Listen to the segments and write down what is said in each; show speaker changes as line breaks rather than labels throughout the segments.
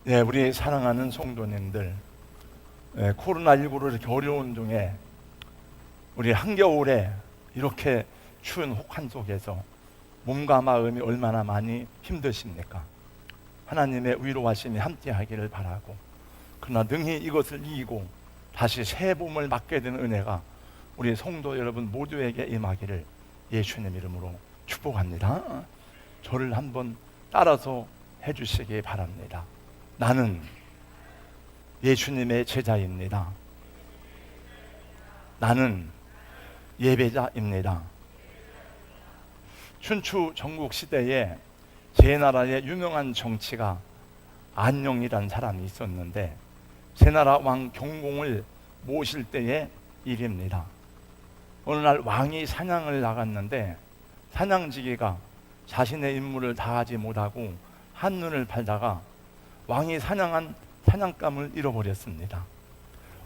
네, 우리 사랑하는 성도님들, 코로나19로 이렇게 어려운 중에 우리 한겨울에 이렇게 추운 혹한 속에서 몸과 마음이 얼마나 많이 힘드십니까? 하나님의 위로하심이 함께하기를 바라고, 그러나 능히 이것을 이기고 다시 새 봄을 맞게 되는 은혜가 우리 성도 여러분 모두에게 임하기를 예수님 이름으로 축복합니다. 저를 한번 따라서 해주시기 바랍니다. 나는 예수님의 제자입니다. 나는 예배자입니다. 춘추 전국 시대에 제 나라의 유명한 정치가 안룡이란 사람이 있었는데, 제 나라 왕 경공을 모실 때의 일입니다. 어느 날 왕이 사냥을 나갔는데 사냥지기가 자신의 임무를 다하지 못하고 한눈을 팔다가 왕이 사냥한 사냥감을 잃어버렸습니다.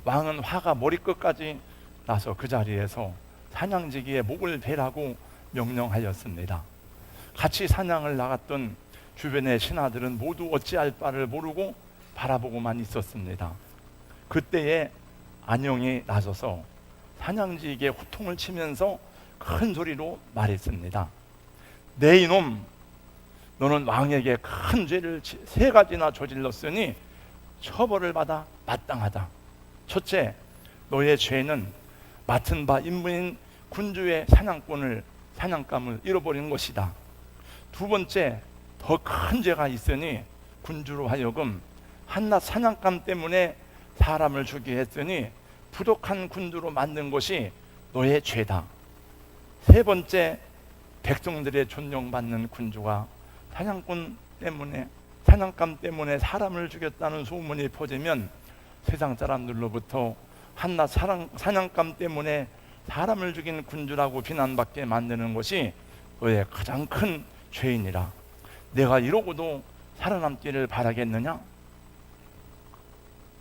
왕은 화가 머리끝까지 나서 그 자리에서 사냥지기의 목을 베라고 명령하였습니다. 같이 사냥을 나갔던 주변의 신하들은 모두 어찌할 바를 모르고 바라보고만 있었습니다. 그때에 안룡이 나서서 사냥지기에게 호통을 치면서 큰 소리로 말했습니다. 내 이놈, 너는 왕에게 큰 죄를 3가지나 저질렀으니 처벌을 받아 마땅하다. 첫째, 너의 죄는 맡은 바 임무인 군주의 사냥감을 잃어버린 것이다. 두 번째, 더 큰 죄가 있으니 군주로 하여금 한낱 사냥감 때문에 사람을 죽게 했으니 부독한 군주로 만든 것이 너의 죄다. 세 번째, 백성들의 존경받는 군주가 사냥감 때문에 사람을 죽였다는 소문이 퍼지면 세상 사람들로부터 한낱 사냥감 때문에 사람을 죽인 군주라고 비난받게 만드는 것이 너의 가장 큰 죄이니라. 내가 이러고도 살아남기를 바라겠느냐?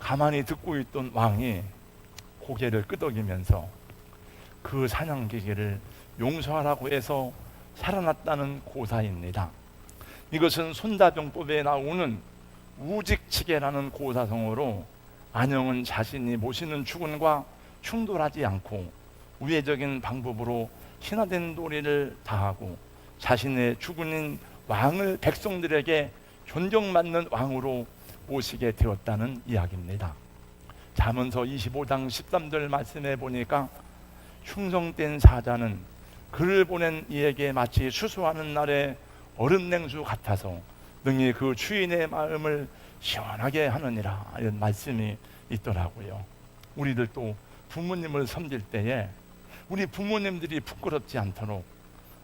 가만히 듣고 있던 왕이 고개를 끄덕이면서 그 사냥기계를 용서하라고 해서 살아났다는 고사입니다. 이것은 손자병법에 나오는 우직치계라는 고사성어로, 안영은 자신이 모시는 주군과 충돌하지 않고 우회적인 방법으로 신화된 도리를 다하고 자신의 주군인 왕을 백성들에게 존경받는 왕으로 모시게 되었다는 이야기입니다. 잠언서 25장 13절 말씀에 보니까 충성된 사자는 그를 보낸 이에게 마치 수수하는 날에 얼음 냉수 같아서 능히 그 주인의 마음을 시원하게 하느니라, 이런 말씀이 있더라고요. 우리들도 부모님을 섬길 때에 우리 부모님들이 부끄럽지 않도록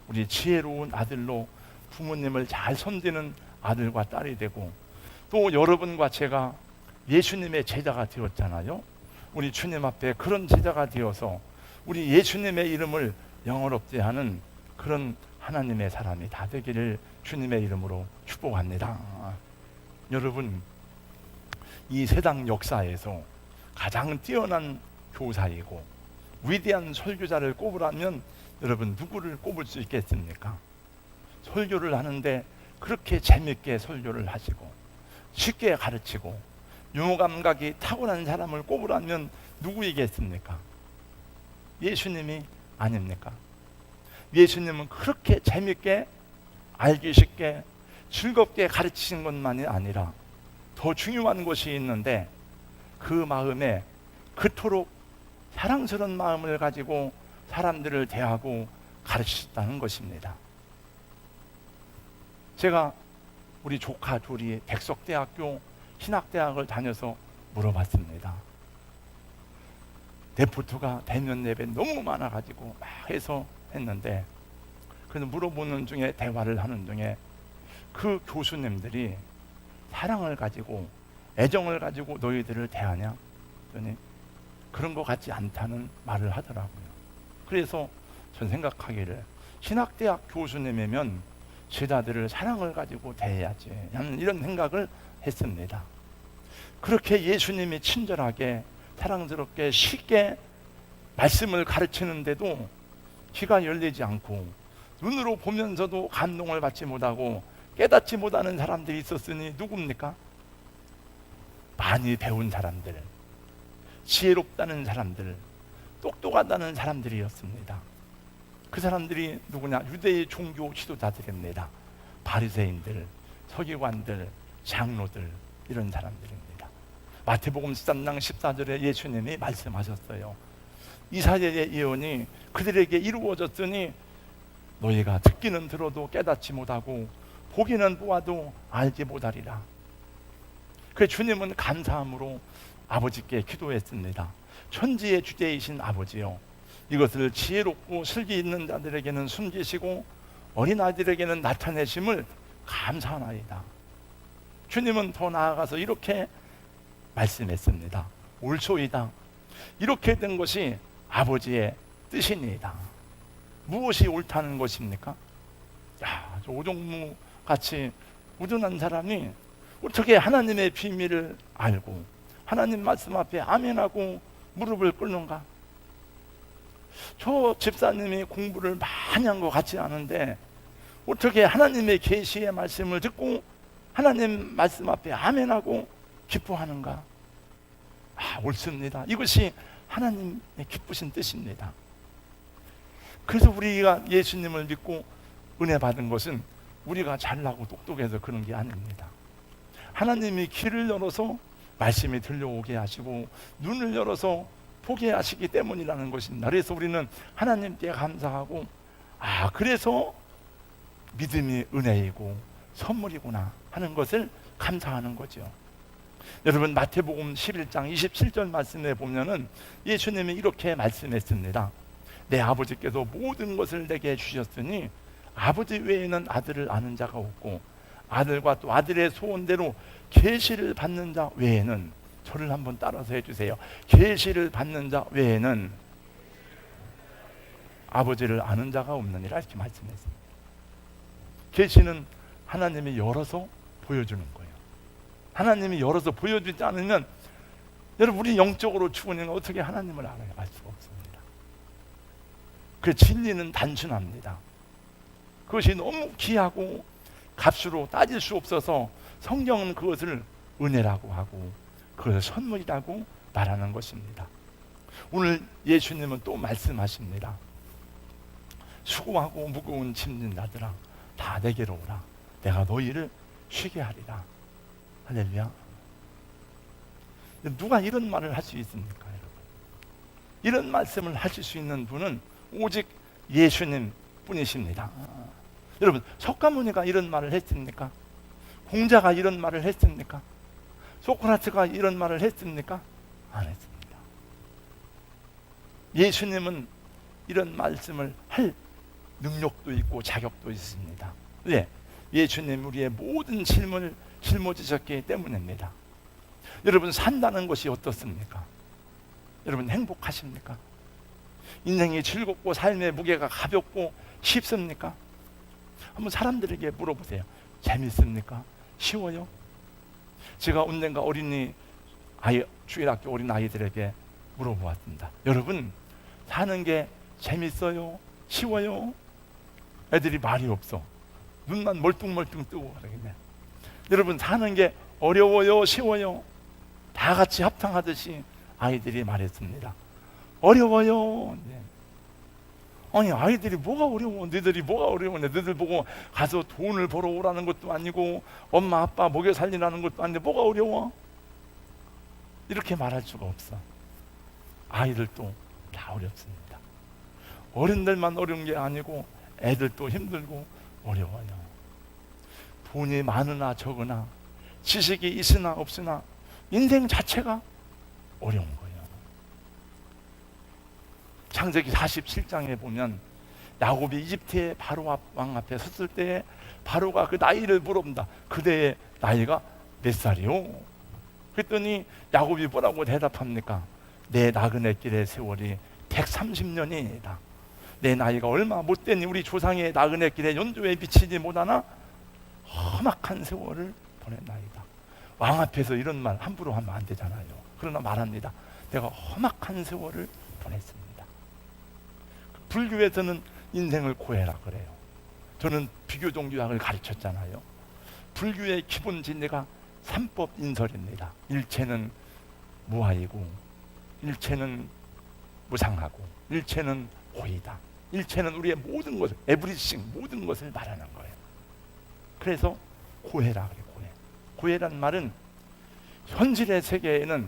우리 지혜로운 아들로 부모님을 잘 섬기는 아들과 딸이 되고, 또 여러분과 제가 예수님의 제자가 되었잖아요. 우리 주님 앞에 그런 제자가 되어서 우리 예수님의 이름을 영어롭게 하는 그런 하나님의 사람이 다 되기를 주님의 이름으로 축복합니다. 여러분, 이 세상 역사에서 가장 뛰어난 교사이고 위대한 설교자를 꼽으라면 여러분 누구를 꼽을 수 있겠습니까? 설교를 하는데 그렇게 재밌게 설교를 하시고 쉽게 가르치고 유머 감각이 탁월한 사람을 꼽으라면 누구이겠습니까? 예수님이 아닙니까? 예수님은 그렇게 재밌게 알기 쉽게 즐겁게 가르치신 것만이 아니라 더 중요한 것이 있는데, 그 마음에 그토록 사랑스러운 마음을 가지고 사람들을 대하고 가르치셨다는 것입니다. 제가 우리 조카 둘이 백석대학교 신학대학을 다녀서 물어봤습니다. 데프트가 대면 예배 너무 많아가지고 막 해서 했는데, 그래서 물어보는 중에, 대화를 하는 중에 그 교수님들이 사랑을 가지고 애정을 가지고 너희들을 대하냐? 그랬더니 그런 것 같지 않다는 말을 하더라고요. 그래서 전 생각하기를 신학대학 교수님이면 제자들을 사랑을 가지고 대해야지 하는 이런 생각을 했습니다. 그렇게 예수님이 친절하게 사랑스럽게 쉽게 말씀을 가르치는데도 귀가 열리지 않고 눈으로 보면서도 감동을 받지 못하고 깨닫지 못하는 사람들이 있었으니 누굽니까? 많이 배운 사람들, 지혜롭다는 사람들, 똑똑하다는 사람들이었습니다. 그 사람들이 누구냐? 유대의 종교 지도자들입니다. 바리새인들, 서기관들, 장로들, 이런 사람들입니다. 마태복음 13장 14절에 예수님이 말씀하셨어요. 이사야의 예언이 그들에게 이루어졌더니 너희가 듣기는 들어도 깨닫지 못하고 보기는 보아도 알지 못하리라. 그 주님은 감사함으로 아버지께 기도했습니다. 천지의 주제이신 아버지요, 이것을 지혜롭고 슬기 있는 자들에게는 숨기시고 어린아이들에게는 나타내심을 감사하나이다. 주님은 더 나아가서 이렇게 말씀했습니다. 옳소이다. 이렇게 된 것이 아버지의 뜻이니이다. 무엇이 옳다는 것입니까? 야, 저 오종무 같이 우둔한 사람이 어떻게 하나님의 비밀을 알고 하나님 말씀 앞에 아멘하고 무릎을 꿇는가? 저 집사님이 공부를 많이 한 것 같지 않은데 어떻게 하나님의 계시의 말씀을 듣고 하나님 말씀 앞에 아멘하고 기뻐하는가? 옳습니다. 이것이 하나님의 기쁘신 뜻입니다. 그래서 우리가 예수님을 믿고 은혜 받은 것은 우리가 잘나고 똑똑해서 그런 게 아닙니다. 하나님이 길을 열어서 말씀이 들려오게 하시고 눈을 열어서 보게 하시기 때문이라는 것입니다. 그래서 우리는 하나님께 감사하고 그래서 믿음이 은혜이고 선물이구나 하는 것을 감사하는 거죠. 여러분, 마태복음 11장 27절 말씀에 보면은 예수님이 이렇게 말씀했습니다. 내 아버지께서 모든 것을 내게 주셨으니 아버지 외에는 아들을 아는 자가 없고 아들과 또 아들의 소원대로 계시를 받는 자 외에는, 저를 한번 따라서 해주세요. 계시를 받는 자 외에는 아버지를 아는 자가 없느니라, 이렇게 말씀했습니다. 계시는 하나님이 열어서 보여주는 거예요. 하나님이 열어서 보여주지 않으면, 여러분, 우리 영적으로 죽으면 어떻게 하나님을 알아요? 알 수가 없습니다. 그 진리는 단순합니다. 그것이 너무 귀하고 값으로 따질 수 없어서 성경은 그것을 은혜라고 하고 그것을 선물이라고 말하는 것입니다. 오늘 예수님은 또 말씀하십니다. 수고하고 무거운 짐진 자들아 다 내게로 오라. 내가 너희를 쉬게 하리라. 할렐루야. 누가 이런 말을 할 수 있습니까, 여러분? 이런 말씀을 하실 수 있는 분은 오직 예수님 뿐이십니다. 여러분, 석가모니가 이런 말을 했습니까? 공자가 이런 말을 했습니까? 소크라테가 이런 말을 했습니까? 안 했습니다. 예수님은 이런 말씀을 할 능력도 있고 자격도 있습니다. 왜? 예수님 우리의 모든 질문을 짊어지셨기 때문입니다. 여러분, 산다는 것이 어떻습니까? 여러분, 행복하십니까? 인생이 즐겁고 삶의 무게가 가볍고 쉽습니까? 한번 사람들에게 물어보세요. 재밌습니까? 쉬워요? 제가 언젠가 주일학교 어린 아이들에게 물어보았습니다. 여러분, 사는 게 재밌어요? 쉬워요? 애들이 말이 없어. 눈만 멀뚱멀뚱 뜨고 그러겠네. 여러분, 사는 게 어려워요? 쉬워요? 다 같이 합탕하듯이 아이들이 말했습니다. 어려워요. 네. 아니, 아이들이 뭐가 어려워? 너희들이 뭐가 어려워? 너희들 보고 가서 돈을 벌어 오라는 것도 아니고 엄마 아빠 먹여 살리라는 것도 아닌데 뭐가 어려워? 이렇게 말할 수가 없어. 아이들도 다 어렵습니다. 어른들만 어려운 게 아니고 애들도 힘들고 어려워요. 돈이 많으나 적으나 지식이 있으나 없으나 인생 자체가 어려운 거예요. 창세기 47장에 보면 야곱이 이집트의 바로 왕 앞에 섰을 때 바로가 그 나이를 물어본다. 그대의 나이가 몇 살이요? 그랬더니 야곱이 뭐라고 대답합니까? 내 나그네 길의 세월이 130년이다. 내 나이가 얼마 못되니 우리 조상의 나그네 길에 연조에 비치지 못하나 험악한 세월을 보냈나이다. 왕 앞에서 이런 말 함부로 하면 안 되잖아요. 그러나 말합니다. 내가 험악한 세월을 보냈습니다. 불교에서는 인생을 고해라 그래요. 저는 비교종교학을 가르쳤잖아요. 불교의 기본 진리가 삼법 인설입니다. 일체는 무아이고, 일체는 무상하고, 일체는 고이다. 일체는 우리의 모든 것을, 에브리싱, 모든 것을 말하는 거예요. 그래서 고해라 그래. 고해란 말은 현실의 세계에는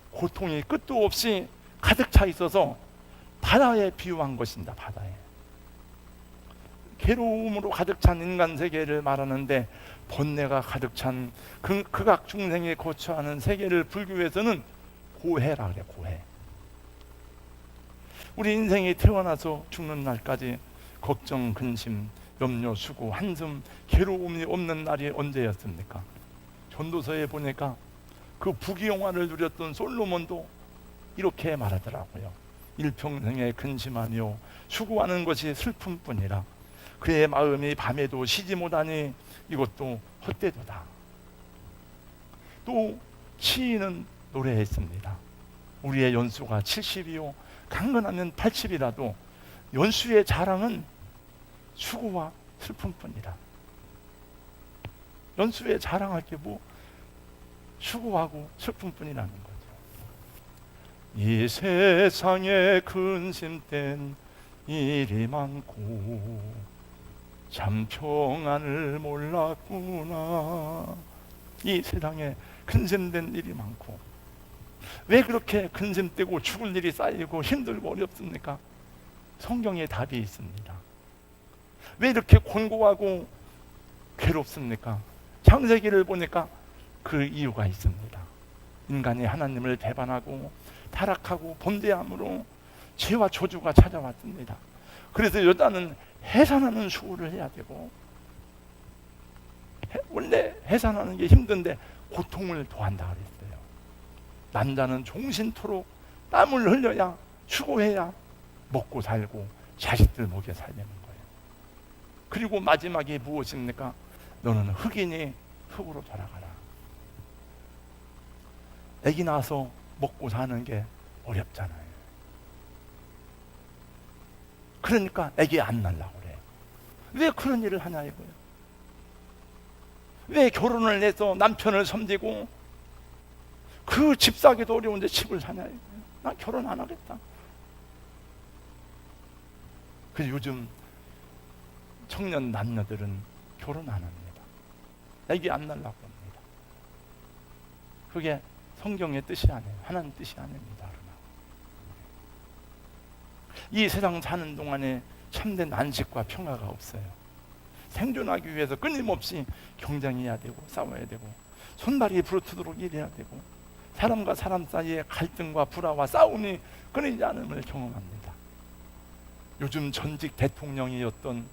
고통이 끝도 없이 가득 차 있어서 바다에 비유한 것입니다. 바다에 괴로움으로 가득 찬 인간 세계를 말하는데, 번뇌가 가득 찬 극악 중생이 거처하는 세계를 불교에서는 고해라 그래. 고해. 우리 인생이 태어나서 죽는 날까지 걱정, 근심, 염려, 수고, 한숨, 괴로움이 없는 날이 언제였습니까? 전도서에 보니까 그 부귀영화를 누렸던 솔로몬도 이렇게 말하더라고요. 일평생의 근심하며 수고하는 것이 슬픔뿐이라 그의 마음이 밤에도 쉬지 못하니 이것도 헛되도다. 또 시인은 노래했습니다. 우리의 연수가 70이요 강건하면 80이라도 연수의 자랑은 수고와 슬픔뿐이라. 연수에 자랑할 게 뭐 수고하고 슬픔뿐이라는 거죠. 이 세상에 근심된 일이 많고 참 평안을 몰랐구나. 이 세상에 근심된 일이 많고, 왜 그렇게 근심되고 죽을 일이 쌓이고 힘들고 어렵습니까? 성경에 답이 있습니다. 왜 이렇게 곤고하고 괴롭습니까? 창세기를 보니까 그 이유가 있습니다. 인간이 하나님을 배반하고 타락하고 범죄함으로 죄와 저주가 찾아왔습니다. 그래서 여자는 해산하는 수고를 해야 되고, 원래 해산하는 게 힘든데 고통을 더한다 그랬어요. 남자는 종신토록 땀을 흘려야, 수고해야 먹고 살고 자식들 먹여 살려는 거예요. 그리고 마지막이 무엇입니까? 너는 흙이니 흙으로 돌아가라. 애기 낳아서 먹고 사는 게 어렵잖아요. 그러니까 애기 안 낳으려고 그래. 왜 그런 일을 하냐 이거예요. 왜 결혼을 해서 남편을 섬기고 그 집 사기도 어려운데 집을 사냐 이거예요. 나 결혼 안 하겠다. 그래서 요즘 청년 남녀들은 결혼 안 합니다. 애기 안 낳으려고 합니다. 그게 성경의 뜻이 아니에요. 하나님 뜻이 아닙니다. 이 세상 사는 동안에 참된 안식과 평화가 없어요. 생존하기 위해서 끊임없이 경쟁해야 되고 싸워야 되고 손발이 부러뜨도록 일해야 되고 사람과 사람 사이에 갈등과 불화와 싸움이 끊이지 않음을 경험합니다. 요즘 전직 대통령이었던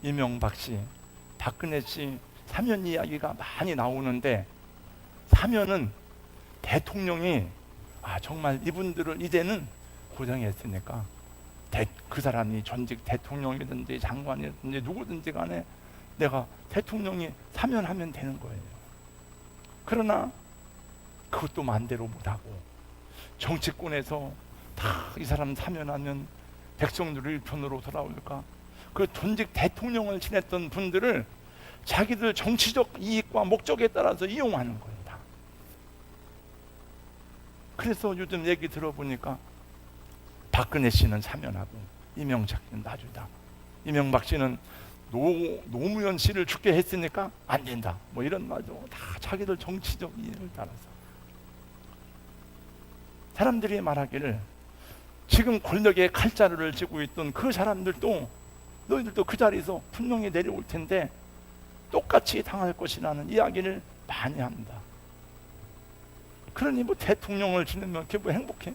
이명박 씨, 박근혜 씨 사면 이야기가 많이 나오는데, 사면은 대통령이 정말 이분들을 이제는 고정했으니까 그 사람이 전직 대통령이든지 장관이든지 누구든지 간에 내가 대통령이 사면하면 되는 거예요. 그러나 그것도 마음대로 못하고 정치권에서 다 이 사람 사면하면 백성들을 일편으로 돌아올까, 그 전직 대통령을 지냈던 분들을 자기들 정치적 이익과 목적에 따라서 이용하는 거예요. 다. 그래서 요즘 얘기 들어보니까 박근혜 씨는 사면하고 이명박 씨는 놔주다. 이명박 씨는 노무현 씨를 죽게 했으니까 안 된다. 뭐 이런 말도 다 자기들 정치적 이익을 따라서. 사람들이 말하기를 지금 권력의 칼자루를 쥐고 있던 그 사람들도 너희들도 그 자리에서 분명히 내려올 텐데 똑같이 당할 것이라는 이야기를 많이 합니다. 그러니 뭐 대통령을 지내면 그게 뭐 행복해?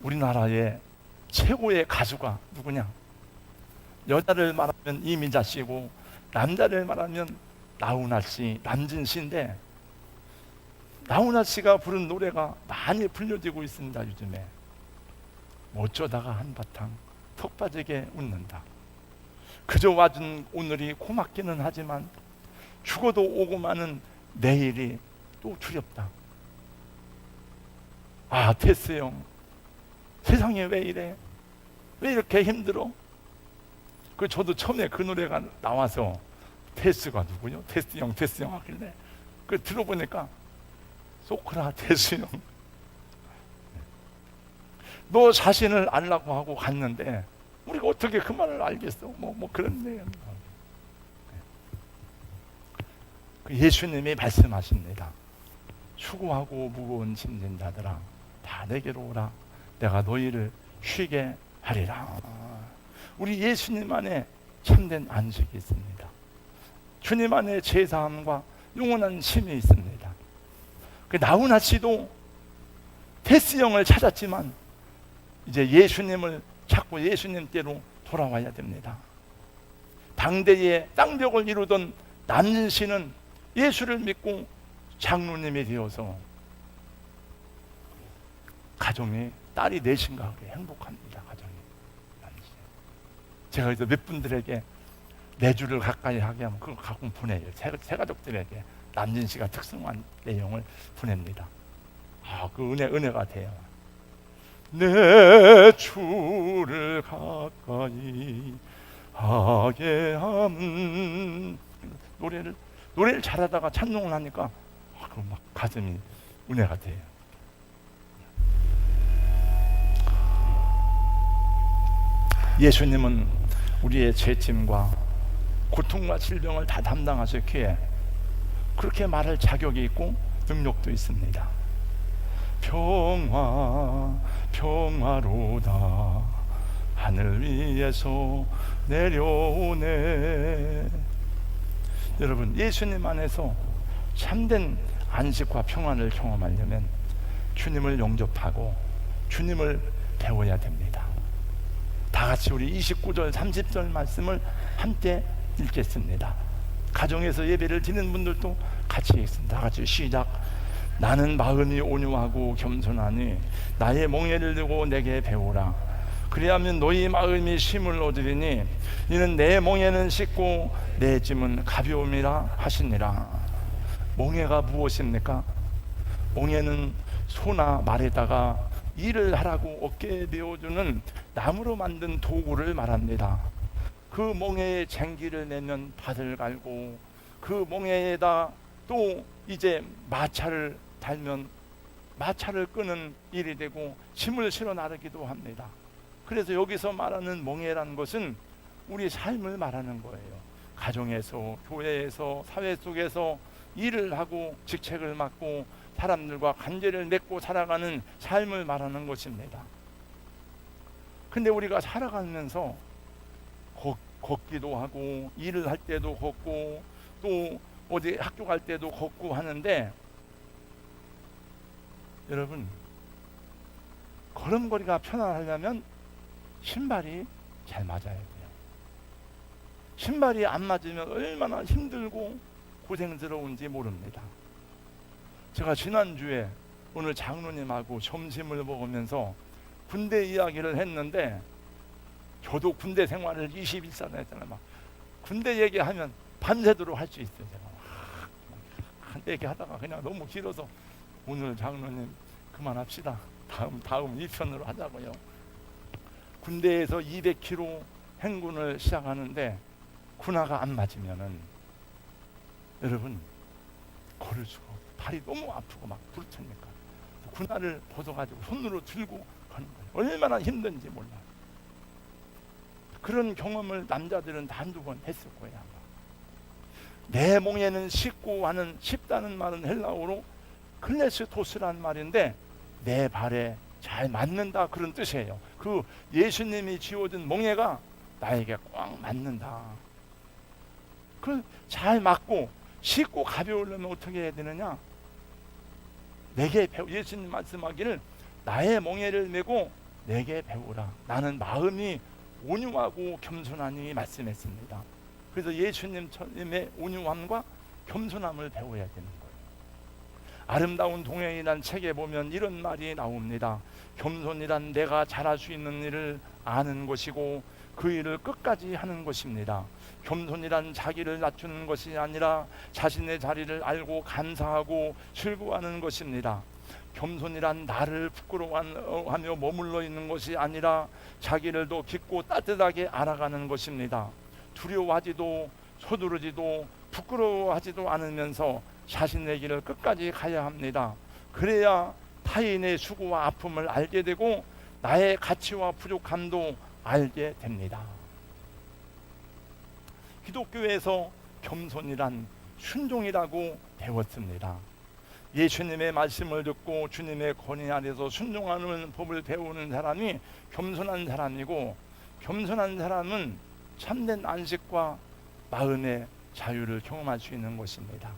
우리나라의 최고의 가수가 누구냐? 여자를 말하면 이미자 씨고 남자를 말하면 나훈아 씨, 남진 씨인데, 나훈아 씨가 부른 노래가 많이 불려지고 있습니다. 요즘에 어쩌다가 한바탕 턱 빠지게 웃는다. 그저 와준 오늘이 고맙기는 하지만 죽어도 오고 마는 내일이 또 두렵다. 테스 형, 세상에 왜 이래? 왜 이렇게 힘들어? 저도 처음에 그 노래가 나와서 테스가 누구요? 테스 형 하길래 그 들어보니까 소크라테스 형. 너 자신을 알라고 하고 갔는데 우리가 어떻게 그 말을 알겠어? 뭐 그런 내용. 예수님이 말씀하십니다. 수고하고 무거운 짐진 자들아 다 내게로 오라. 내가 너희를 쉬게 하리라. 우리 예수님 안에 참된 안식이 있습니다. 주님 안에 제사함과 영원한 쉼이 있습니다. 나훈아 씨도 테스 형을 찾았지만 이제 예수님을 찾고 예수님께로 돌아와야 됩니다. 당대의 쌍벽을 이루던 남진 씨는 예수를 믿고 장로님이 되어서 가정이 딸이 넷인가 그래 행복합니다. 가정이. 제가 그래서 몇 분들에게 내주를 가까이 하게 하면 그거 가끔 보내요. 새 가족들에게 남진 씨가 특성한 내용을 보냅니다. 그 은혜가 돼요. 내 주를 가까이 하게 함은 노래를 잘하다가 찬송을 하니까 막 가슴이 은혜가 돼요. 예수님은 우리의 죄짐과 고통과 질병을 다 담당하셨기에 그렇게 말할 자격이 있고 능력도 있습니다. 평화로다 하늘 위에서 내려오네. 여러분, 예수님 안에서 참된 안식과 평안을 경험하려면 주님을 영접하고 주님을 배워야 됩니다. 다 같이 우리 29절 30절 말씀을 함께 읽겠습니다. 가정에서 예배를 드리는 분들도 같이 읽습니다. 다 같이 시작. 나는 마음이 온유하고 겸손하니 나의 멍에를 들고 내게 배우라. 그리하면 너희 마음이 쉼을 얻으리니 이는 내 멍에는 쉽고 내 짐은 가벼움이라 하시니라. 멍에가 무엇입니까? 멍에는 소나 말에다가 일을 하라고 어깨에 메어주는 나무로 만든 도구를 말합니다. 그 멍에에 쟁기를 내면 밭을 갈고 그 멍에에다 또 이제 마차를 달면 마차를 끄는 일이 되고 짐을 실어 나르기도 합니다. 그래서 여기서 말하는 멍에라는 것은 우리 삶을 말하는 거예요. 가정에서, 교회에서, 사회 속에서 일을 하고 직책을 맡고 사람들과 관계를 맺고 살아가는 삶을 말하는 것입니다. 근데 우리가 살아가면서 걷기도 하고 일을 할 때도 걷고 또 어디 학교 갈 때도 걷고 하는데 여러분, 걸음걸이가 편안하려면 신발이 잘 맞아야 돼요. 신발이 안 맞으면 얼마나 힘들고 고생스러운지 모릅니다. 제가 지난주에 오늘 장로님하고 점심을 먹으면서 군대 이야기를 했는데 저도 군대 생활을 21년 했잖아요. 막 군대 얘기하면 밤새도록 할 수 있어요. 제가 한 얘기하다가 그냥 너무 길어서 오늘 장로님 그만합시다. 다음 1편으로 하자고요. 군대에서 200km 행군을 시작하는데 군화가 안 맞으면은 여러분 걸을 수가 없어요. 발이 너무 아프고 막 부르트니까 군화를 벗어가지고 손으로 들고 가는 거예요. 얼마나 힘든지 몰라요. 그런 경험을 남자들은 다 한두 번 했을 거예요. 아마. 내 몽에는 쉽고 하는 쉽다는 말은 헬라어로 클레스토스라는 말인데 내 발에 잘 맞는다 그런 뜻이에요. 그 예수님이 지어준 멍에가 나에게 꽉 맞는다. 그 잘 맞고 쉽고 가벼우려면 어떻게 해야 되느냐? 내게 예수님 말씀하기를 나의 멍에를 메고 내게 배우라. 나는 마음이 온유하고 겸손하니 말씀했습니다. 그래서 예수님의 온유함과 겸손함을 배워야 되는 거예요. 아름다운 동행이란 책에 보면 이런 말이 나옵니다. 겸손이란 내가 잘할 수 있는 일을 아는 것이고 그 일을 끝까지 하는 것입니다. 겸손이란 자기를 낮추는 것이 아니라 자신의 자리를 알고 감사하고 즐거워하는 것입니다. 겸손이란 나를 부끄러워하며 머물러 있는 것이 아니라 자기를 더 깊고 따뜻하게 알아가는 것입니다. 두려워하지도 서두르지도 부끄러워하지도 않으면서 자신의 길을 끝까지 가야 합니다. 그래야 타인의 수고와 아픔을 알게 되고 나의 가치와 부족함도 알게 됩니다. 기독교에서 겸손이란 순종이라고 배웠습니다. 예수님의 말씀을 듣고 주님의 권위 아래서 순종하는 법을 배우는 사람이 겸손한 사람이고, 겸손한 사람은 참된 안식과 마음의 자유를 경험할 수 있는 것입니다.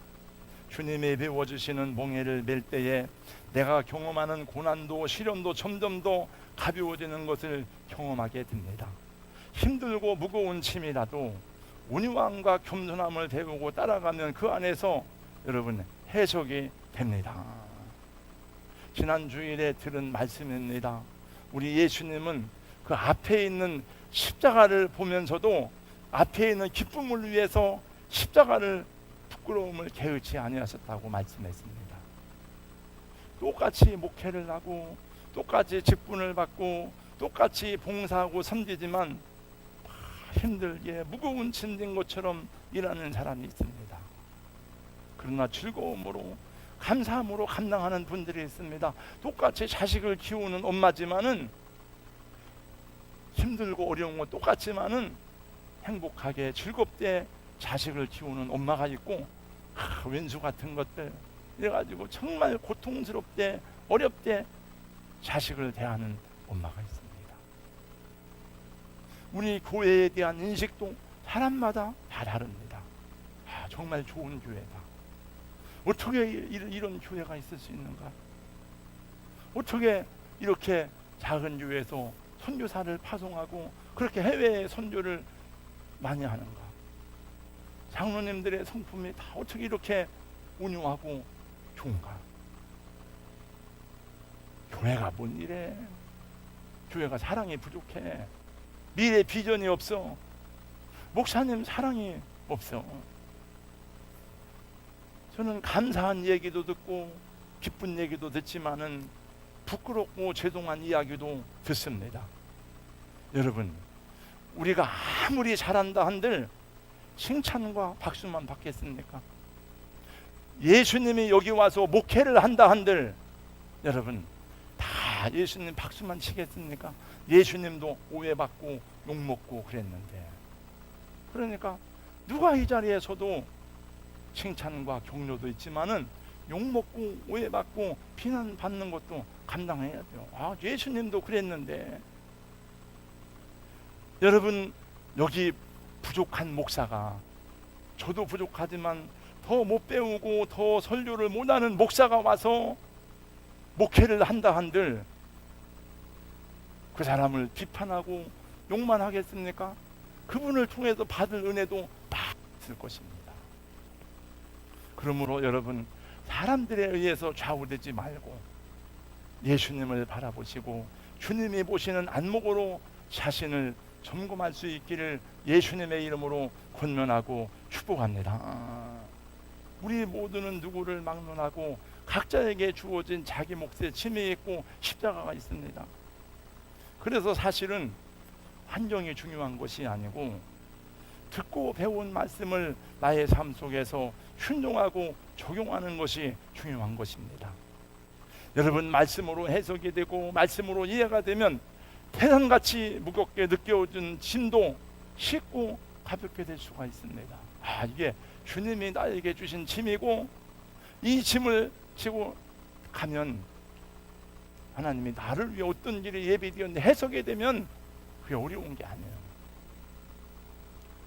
주님이 배워주시는 몽해를 맬 때에 내가 경험하는 고난도 시련도 점점 더 가벼워지는 것을 경험하게 됩니다. 힘들고 무거운 짐이라도 온유함과 겸손함을 배우고 따라가면 그 안에서 여러분 해석이 됩니다. 지난 주일에 들은 말씀입니다. 우리 예수님은 그 앞에 있는 십자가를 보면서도 앞에 있는 기쁨을 위해서 십자가를 부끄러움을 게으르지 아니하셨다고 말씀했습니다. 똑같이 목회를 하고 똑같이 직분을 받고 똑같이 봉사하고 섬기지만 힘들게 무거운 짐진 것처럼 일하는 사람이 있습니다. 그러나 즐거움으로 감사함으로 감당하는 분들이 있습니다. 똑같이 자식을 키우는 엄마지만은 힘들고 어려운 건 똑같지만은 행복하게 즐겁게 자식을 키우는 엄마가 있고, 왼수 같은 것들 이래가지고 정말 고통스럽게 어렵게 자식을 대하는 엄마가 있습니다. 우리 교회에 대한 인식도 사람마다 다 다릅니다. 정말 좋은 교회다. 어떻게 이런 교회가 있을 수 있는가? 어떻게 이렇게 작은 교회에서 선교사를 파송하고 그렇게 해외에 선교를 많이 하는가? 장로님들의 성품이 다 어떻게 이렇게 온유하고 좋은가? 교회가 뭔 이래? 교회가 사랑이 부족해. 미래 비전이 없어. 목사님 사랑이 없어. 저는 감사한 얘기도 듣고 기쁜 얘기도 듣지만은 부끄럽고 죄송한 이야기도 듣습니다. 여러분, 우리가 아무리 잘한다 한들 칭찬과 박수만 받겠습니까? 예수님이 여기 와서 목회를 한다 한들 여러분 다 예수님 박수만 치겠습니까? 예수님도 오해받고 욕먹고 그랬는데, 그러니까 누가 이 자리에서도 칭찬과 격려도 있지만은 욕먹고 오해받고 비난받는 것도 감당해야 돼요. 예수님도 그랬는데. 여러분, 여기 부족한 목사가, 저도 부족하지만 더 못 배우고 더 설교를 못하는 목사가 와서 목회를 한다 한들 그 사람을 비판하고 욕만 하겠습니까? 그분을 통해서 받을 은혜도 받을 것입니다. 그러므로 여러분, 사람들에 의해서 좌우되지 말고 예수님을 바라보시고 주님이 보시는 안목으로 자신을 점검할 수 있기를 예수님의 이름으로 권면하고 축복합니다. 우리 모두는 누구를 막론하고 각자에게 주어진 자기 몫에 짐이 있고 십자가가 있습니다. 그래서 사실은 환경이 중요한 것이 아니고 듣고 배운 말씀을 나의 삶 속에서 순종하고 적용하는 것이 중요한 것입니다. 여러분, 말씀으로 해석이 되고 말씀으로 이해가 되면 태산같이 무겁게 느껴진 짐도 쉽고 가볍게 될 수가 있습니다. 이게 주님이 나에게 주신 짐이고 이 짐을 지고 가면 하나님이 나를 위해 어떤 일이 예비되었는데 해석이 되면 그게 어려운 게 아니에요.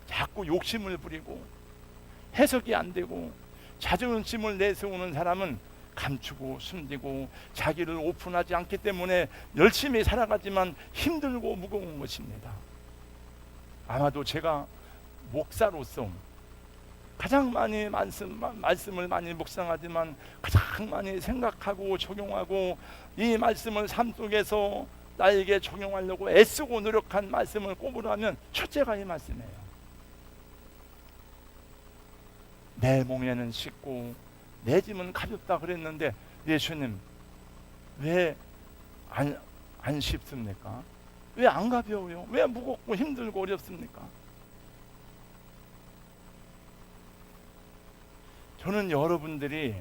자꾸 욕심을 부리고 해석이 안 되고 자존심을 내세우는 사람은 감추고 숨기고 자기를 오픈하지 않기 때문에 열심히 살아가지만 힘들고 무거운 것입니다. 아마도 제가 목사로서 가장 많이 말씀을 많이 묵상하지만 가장 많이 생각하고 적용하고 이 말씀을 삶 속에서 나에게 적용하려고 애쓰고 노력한 말씀을 꼽으라면 첫째가 이 말씀이에요. 내 몽에는 쉽고 내 짐은 가볍다 그랬는데 예수님 왜 안 쉽습니까? 왜 안 가벼워요? 왜 무겁고 힘들고 어렵습니까? 저는 여러분들이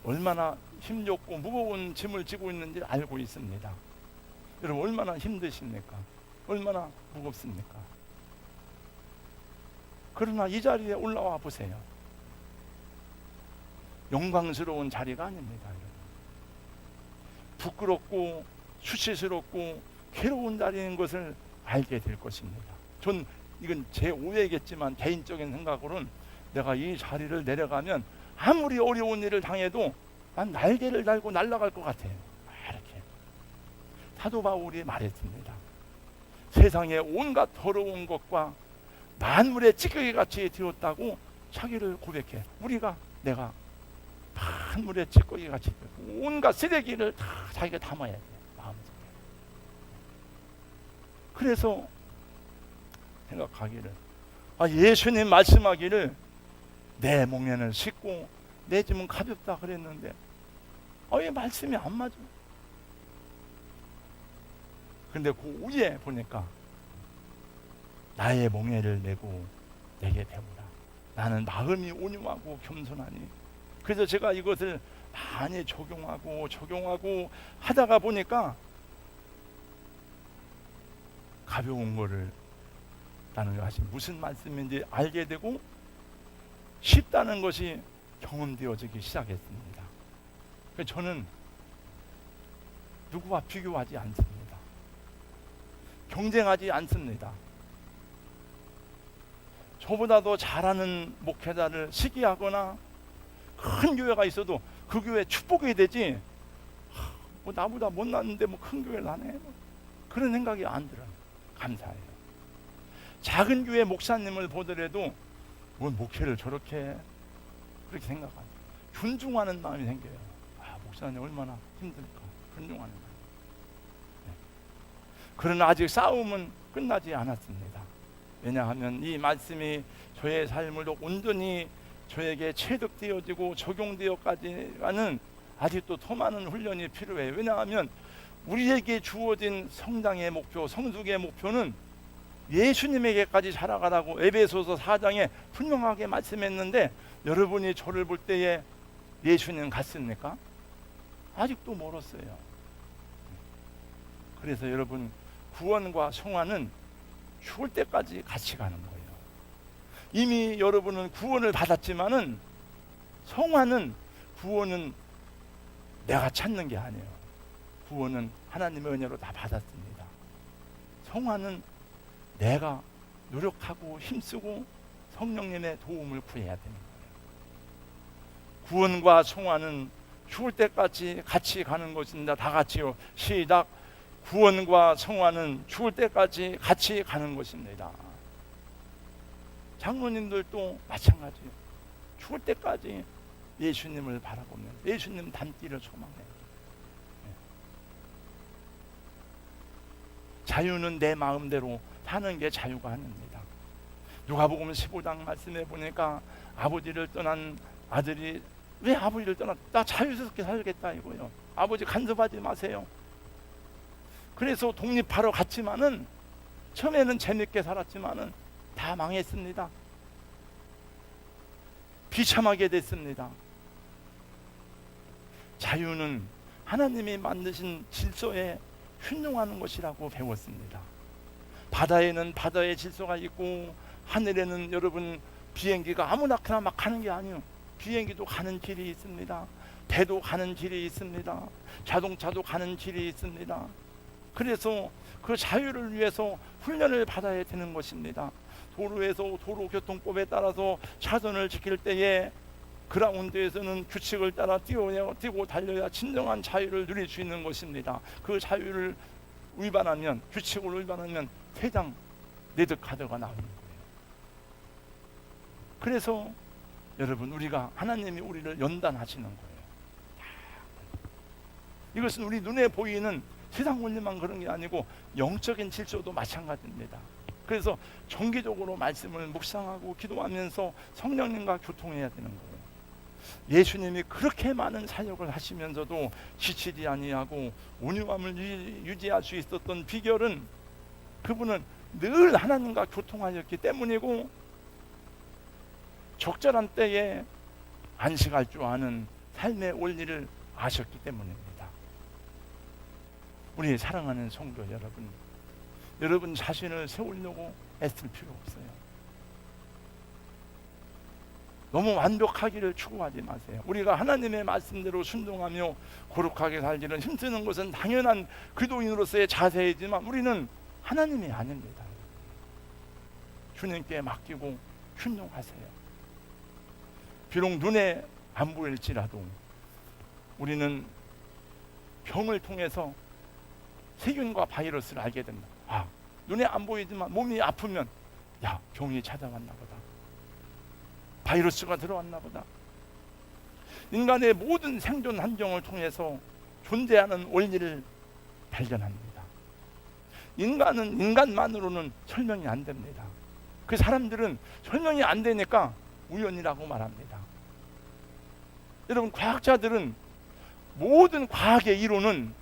얼마나 힘겹고 무거운 짐을 지고 있는지 알고 있습니다. 여러분 얼마나 힘드십니까? 얼마나 무겁습니까? 그러나 이 자리에 올라와 보세요. 영광스러운 자리가 아닙니다. 여러분. 부끄럽고 수치스럽고 괴로운 자리인 것을 알게 될 것입니다. 전 이건 제 오해겠지만 개인적인 생각으로는 내가 이 자리를 내려가면 아무리 어려운 일을 당해도 난 날개를 달고 날아갈 것 같아요. 이렇게 사도 바울이 말했습니다. 세상에 온갖 더러운 것과 만물의 찌꺼기같이 되었다고 자기를 고백해. 내가 만물의 찌꺼기같이 온갖 쓰레기를 다 자기가 담아야 돼, 마음속에. 그래서 생각하기를, 예수님 말씀하기를 내 몽에는 싣고 내 짐은 가볍다 그랬는데 왜 말씀이 안 맞아? 근데 그 위에 보니까 나의 몽에를 메고 내게 배우라. 나는 마음이 온유하고 겸손하니. 그래서 제가 이것을 많이 적용하고 하다가 보니까 가벼운 거를 라는 것이 무슨 말씀인지 알게 되고 쉽다는 것이 경험되어지기 시작했습니다. 그래서 저는 누구와 비교하지 않습니다. 경쟁하지 않습니다. 저보다 더 잘하는 목회자를 시기하거나 큰 교회가 있어도 그 교회 축복이 되지, 나보다 못났는데 큰 교회를 하네, 그런 생각이 안 들어요. 감사해요. 작은 교회 목사님을 보더라도 목회를 저렇게 그렇게 생각하죠. 존중하는 마음이 생겨요. 목사님 얼마나 힘들까, 존중하는 마음. 그러나 아직 싸움은 끝나지 않았습니다. 왜냐하면 이 말씀이 저의 삶을 온전히 저에게 체득되어지고 적용되어까지 가는 아직도 더 많은 훈련이 필요해요. 왜냐하면 우리에게 주어진 성장의 목표, 성숙의 목표는 예수님에게까지 자라가라고 에베소서 4장에 분명하게 말씀했는데, 여러분이 저를 볼 때에 예수님 같습니까? 아직도 멀었어요. 그래서 여러분, 구원과 성화는 죽을 때까지 같이 가는 거예요. 이미 여러분은 구원을 받았지만은 구원은 내가 찾는 게 아니에요. 구원은 하나님의 은혜로 다 받았습니다. 성화는 내가 노력하고 힘쓰고 성령님의 도움을 구해야 되는 거예요. 구원과 성화는 죽을 때까지 같이 가는 것입니다. 다 같이요. 시작. 구원과 성화는 죽을 때까지 같이 가는 것입니다. 장로님들도 마찬가지예요. 죽을 때까지 예수님을 바라보면 예수님 닮기를 소망해요. 자유는 내 마음대로 사는 게 자유가 아닙니다. 누가복음 15장 말씀해 보니까 아버지를 떠난 아들이 왜 아버지를 떠나? 나 자유스럽게 살겠다 이거요. 아버지 간섭하지 마세요. 그래서 독립하러 갔지만은 처음에는 재밌게 살았지만은 다 망했습니다. 비참하게 됐습니다. 자유는 하나님이 만드신 질서에 순종하는 것이라고 배웠습니다. 바다에는 바다의 질서가 있고 하늘에는 여러분 비행기가 아무나 막 가는 게 아니에요. 비행기도 가는 길이 있습니다. 배도 가는 길이 있습니다. 자동차도 가는 길이 있습니다. 그래서 그 자유를 위해서 훈련을 받아야 되는 것입니다. 도로에서 도로교통법에 따라서 차선을 지킬 때에 그라운드에서는 규칙을 따라 뛰고 달려야 진정한 자유를 누릴 수 있는 것입니다. 그 자유를 위반하면, 규칙을 위반하면 퇴장, 레드카드가 나오는 거예요. 그래서 여러분, 우리가 하나님이 우리를 연단하시는 거예요. 이것은 우리 눈에 보이는 세상 원리만 그런 게 아니고 영적인 질서도 마찬가지입니다. 그래서 정기적으로 말씀을 묵상하고 기도하면서 성령님과 교통해야 되는 거예요. 예수님이 그렇게 많은 사역을 하시면서도 지치지 아니하고 온유함을 유지할 수 있었던 비결은 그분은 늘 하나님과 교통하였기 때문이고, 적절한 때에 안식할 줄 아는 삶의 원리를 아셨기 때문입니다. 우리 사랑하는 성도 여러분, 여러분 자신을 세우려고 애쓸 필요 없어요. 너무 완벽하기를 추구하지 마세요. 우리가 하나님의 말씀대로 순종하며 거룩하게 살기는 힘쓰는 것은 당연한 그리스도인으로서의 자세이지만 우리는 하나님이 아닙니다. 주님께 맡기고 순종하세요. 비록 눈에 안 보일지라도 우리는 병을 통해서 세균과 바이러스를 알게 됩니다. 아, 눈에 안 보이지만 몸이 아프면 야, 병이 찾아왔나 보다. 바이러스가 들어왔나 보다. 인간의 모든 생존 환경을 통해서 존재하는 원리를 발견합니다. 인간은 인간만으로는 설명이 안 됩니다. 그 사람들은 설명이 안 되니까 우연이라고 말합니다. 여러분, 과학자들은 모든 과학의 이론은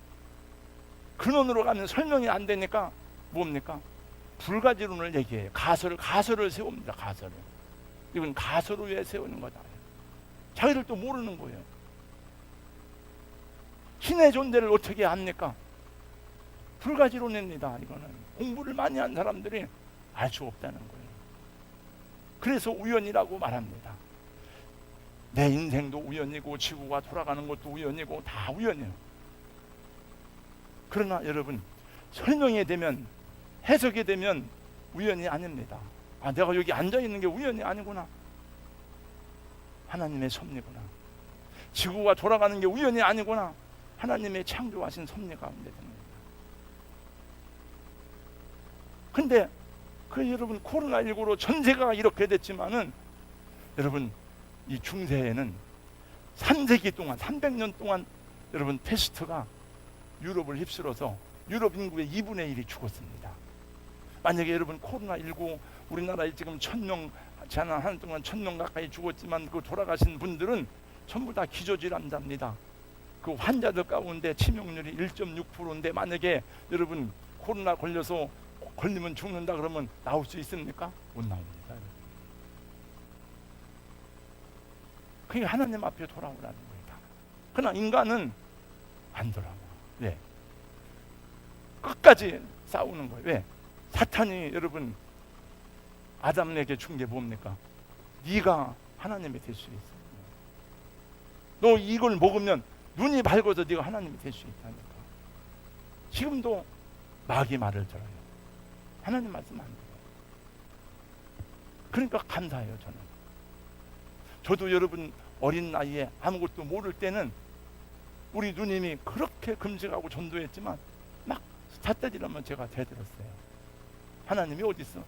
근원으로 가면 설명이 안 되니까 뭡니까? 불가지론을 얘기해요. 가설을 세웁니다. 가설을. 이건 가설을 왜 세우는 거다. 자기들도 모르는 거예요. 신의 존재를 어떻게 압니까? 불가지론입니다. 이거는 공부를 많이 한 사람들이 알 수 없다는 거예요. 그래서 우연이라고 말합니다. 내 인생도 우연이고 지구가 돌아가는 것도 우연이고 다 우연이에요. 그러나 여러분, 설명이 되면, 해석이 되면 우연이 아닙니다. 아, 내가 여기 앉아있는 게 우연이 아니구나. 하나님의 섭리구나. 지구가 돌아가는 게 우연이 아니구나. 하나님의 창조하신 섭리 가운데 됩니다. 근데 여러분, 코로나19로 전 세계가 이렇게 됐지만은 여러분, 이 중세에는 3세기 동안 300년 동안 여러분 패스트가 유럽을 휩쓸어서 유럽 인구의 2분의 1이 죽었습니다. 만약에 여러분 코로나19 우리나라에 지금 1000명, 지난 한 해 동안 1000명 가까이 죽었지만 그 돌아가신 분들은 전부 다 기저질 환자입니다. 그 환자들 가운데 치명률이 1.6%인데 만약에 여러분 코로나 걸리면 죽는다 그러면 나올 수 있습니까? 못 나옵니다. 그게 하나님 앞에 돌아오라는 겁니다. 그러나 인간은 안 돌아와. 왜? 끝까지 싸우는 거예요. 왜? 사탄이 여러분 아담에게 준 게 뭡니까? 네가 하나님이 될 수 있어. 너 이걸 먹으면 눈이 밝아서 네가 하나님이 될 수 있다니까. 지금도 마귀 말을 들어요. 하나님 말씀 안 돼요. 그러니까 감사해요. 저도 여러분 어린 나이에 아무것도 모를 때는 우리 누님이 그렇게 금식하고 전도했지만 막 삿대질하면 제가 대들었어요. 하나님이 어디 있어?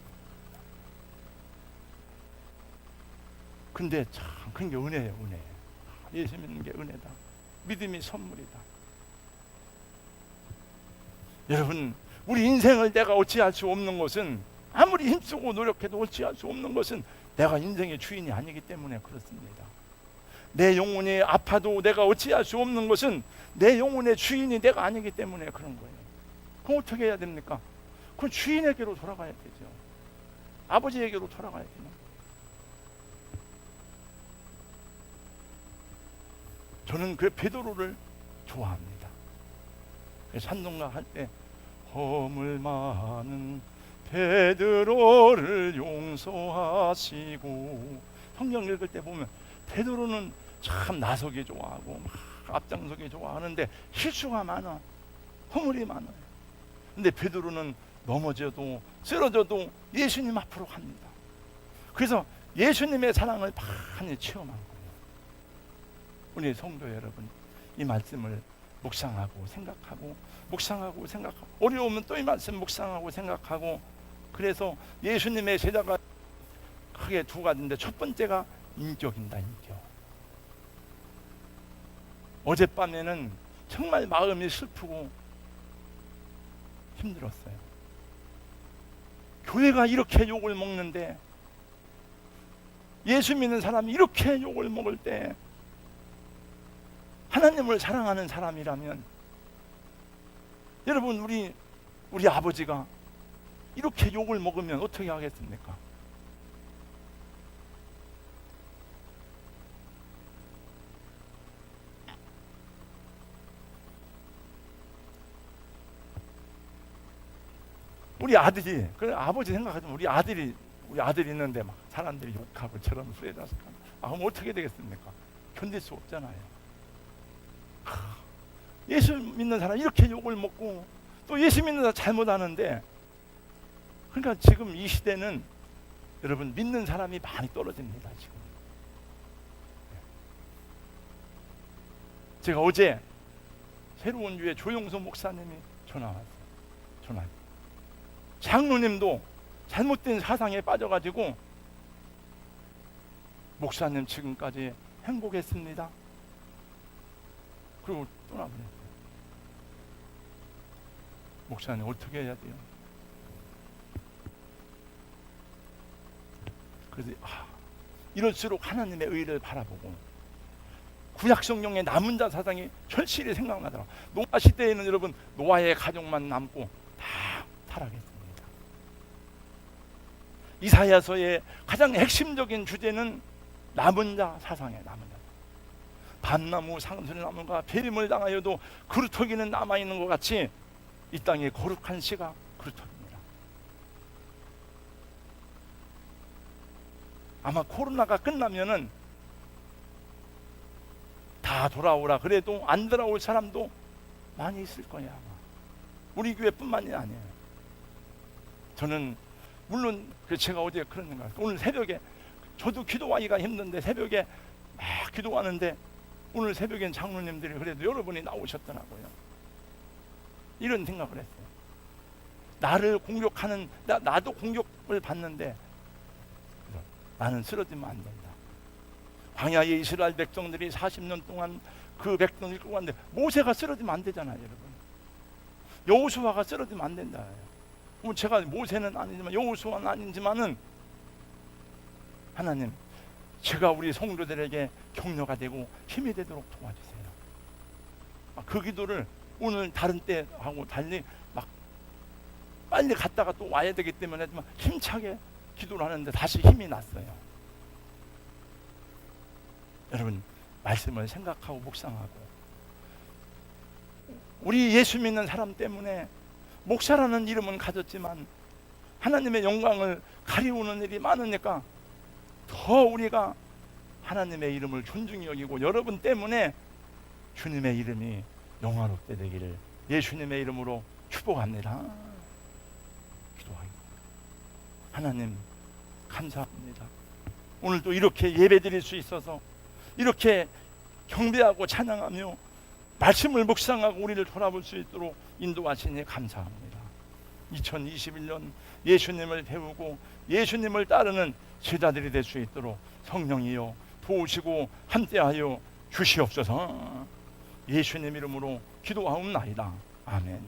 근데 참 그런 게 은혜예요. 은혜. 예수 믿는 게 은혜다. 믿음이 선물이다. 여러분, 우리 인생을 내가 어찌할 수 없는 것은, 아무리 힘쓰고 노력해도 어찌할 수 없는 것은 내가 인생의 주인이 아니기 때문에 그렇습니다. 내 영혼이 아파도 내가 어찌할 수 없는 것은 내 영혼의 주인이 내가 아니기 때문에 그런 거예요. 그럼 어떻게 해야 됩니까? 그럼 주인에게로 돌아가야 되죠. 아버지에게로 돌아가야 돼요. 저는 그 베드로를 좋아합니다. 산동가 할 때 허물 많은 베드로를 용서하시고, 성경 읽을 때 보면 베드로는 참 나서기 좋아하고 막 앞장서기 좋아하는데 실수가 많아. 허물이 많아요. 근데 베드로는 넘어져도 쓰러져도 예수님 앞으로 갑니다. 그래서 예수님의 사랑을 많이 체험한 거예요. 우리 성도 여러분, 이 말씀을 묵상하고 생각하고 어려우면 또 이 말씀 묵상하고 생각하고, 그래서 예수님의 제자가 크게 두 가지인데, 첫 번째가 인격입니다. 인격. 어젯밤에는 정말 마음이 슬프고 힘들었어요. 교회가 이렇게 욕을 먹는데, 예수 믿는 사람이 이렇게 욕을 먹을 때, 하나님을 사랑하는 사람이라면, 여러분, 우리 아버지가 이렇게 욕을 먹으면 어떻게 하겠습니까? 우리 아들이, 그 아버지 생각하지만 우리 아들이 있는데 막 사람들이 욕하고 저런 후회자서 그럼 어떻게 되겠습니까? 견딜 수 없잖아요. 예수 믿는 사람 이렇게 욕을 먹고 또 예수 믿는 사람 잘못하는데, 그러니까 지금 이 시대는 여러분 믿는 사람이 많이 떨어집니다. 지금 제가 어제 새로운 교회 조용서 목사님이 전화 왔어요. 장로님도 잘못된 사상에 빠져가지고 목사님 지금까지 행복했습니다. 그리고 떠나버렸어요. 목사님 어떻게 해야 돼요? 그래서 이럴수록 하나님의 의를 바라보고 구약 성경의 남은 자 사상이 절실히 생각나더라고요. 노아 시대에는 여러분 노아의 가족만 남고 다 타락했습니다. 이사야서의 가장 핵심적인 주제는 남은 자 사상이에요. 남은 자. 밤나무 상수리나무가 배림을 당하여도 그루터기는 남아있는 것 같이 이 땅의 거룩한 씨가 그루터기입니다. 아마 코로나가 끝나면은 다 돌아오라 그래도 안 돌아올 사람도 많이 있을 거예요. 아마 우리 교회뿐만이 아니에요. 저는 물론 제가 어제 그런 생각, 오늘 새벽에 저도 기도하기가 힘든데 새벽에 막 기도하는데 오늘 새벽엔 장로님들이 그래도 여러분이 나오셨더라고요. 이런 생각을 했어요. 나를 공격하는, 나도 공격을 받는데 나는 쓰러지면 안 된다. 광야의 이스라엘 백성들이 40년 동안 그 백성을 끌고 갔는데 모세가 쓰러지면 안 되잖아요, 여러분. 여호수아가 쓰러지면 안 된다. 제가 모세는 아니지만 여호수아는 아니지만은 하나님, 제가 우리 성도들에게 격려가 되고 힘이 되도록 도와주세요. 그 기도를 오늘 다른 때하고 달리 막 빨리 갔다가 또 와야 되기 때문에 하지만 힘차게 기도를 하는데 다시 힘이 났어요. 여러분, 말씀을 생각하고 묵상하고, 우리 예수 믿는 사람 때문에 목사라는 이름은 가졌지만 하나님의 영광을 가리우는 일이 많으니까 더 우리가 하나님의 이름을 존중히 여기고 여러분 때문에 주님의 이름이 영화롭게 되기를 예수님의 이름으로 축복합니다. 기도하겠습니다. 하나님 감사합니다. 오늘도 이렇게 예배드릴 수 있어서, 이렇게 경배하고 찬양하며 말씀을 묵상하고 우리를 돌아볼 수 있도록 인도하시니 감사합니다. 2021년 예수님을 배우고 예수님을 따르는 제자들이 될 수 있도록 성령이여 도우시고 함께하여 주시옵소서. 예수님 이름으로 기도하옵나이다. 아멘.